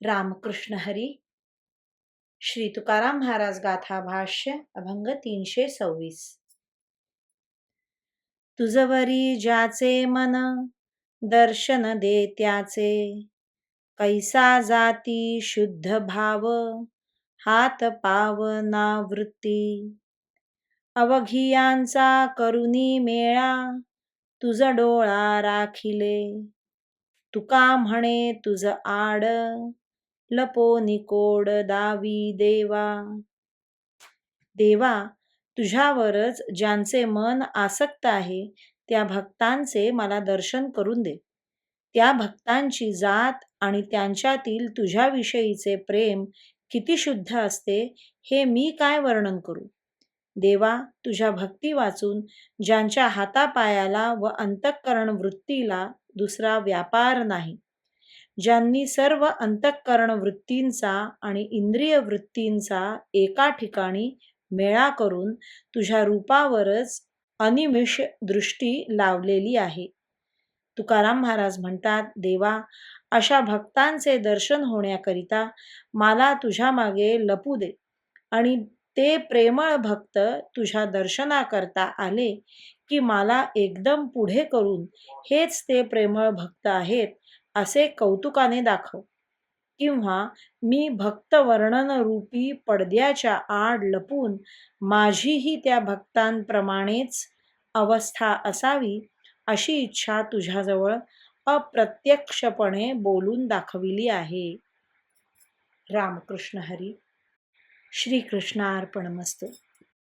रामकृष्ण हरी. श्री तुकाराम महाराज गाथा भाष्य अभंग 326. तुझवरी ज्याचे मन दर्शन दे त्याचे, कैसा जाती शुद्ध भाव हात पावना वृत्ती. अवघियांचा करुणी मेळा तुझ डोळा राखिले, तुका म्हणे तुझ आड लपोनी कोड दावी देवा. देवा, तुझ्यावरच ज्यांचे मन आसक्त आहे त्या भक्तांचे मला दर्शन करून दे. त्या भक्तांची जात आणि त्यांच्यातील तुझ्याविषयीचे प्रेम किती शुद्ध असते हे मी काय वर्णन करू. देवा, तुझ्या भक्ती वाचून ज्यांच्या हातापायाला व अंतःकरण वृत्तीला दुसरा व्यापार नाही, ज्यांनी सर्व अंतःकरण वृत्तींचा आणि इंद्रिय वृत्तींचा एका ठिकाणी मेळा करून तुझ्या रूपावरच अनिमिष दृष्टी लावलेली आहे. तुकाराम महाराज म्हणतात, देवा, अशा भक्तांचे दर्शन होण्याकरिता मला तुझ्या मागे लपू दे आणि ते प्रेमळ भक्त तुझ्या दर्शनाकरता आले की मला एकदम पुढे करून हेच ते प्रेमळ भक्त आहेत असे कौतुकाने दाखव. किंवा मी भक्त वर्णन रूपी पडद्याच्या आड लपून माझीही त्या भक्तांप्रमाणेच अवस्था असावी अशी इच्छा तुझ्याजवळ अप्रत्यक्षपणे बोलून दाखविली आहे. रामकृष्ण हरी. श्री कृष्णार्पणमस्तु.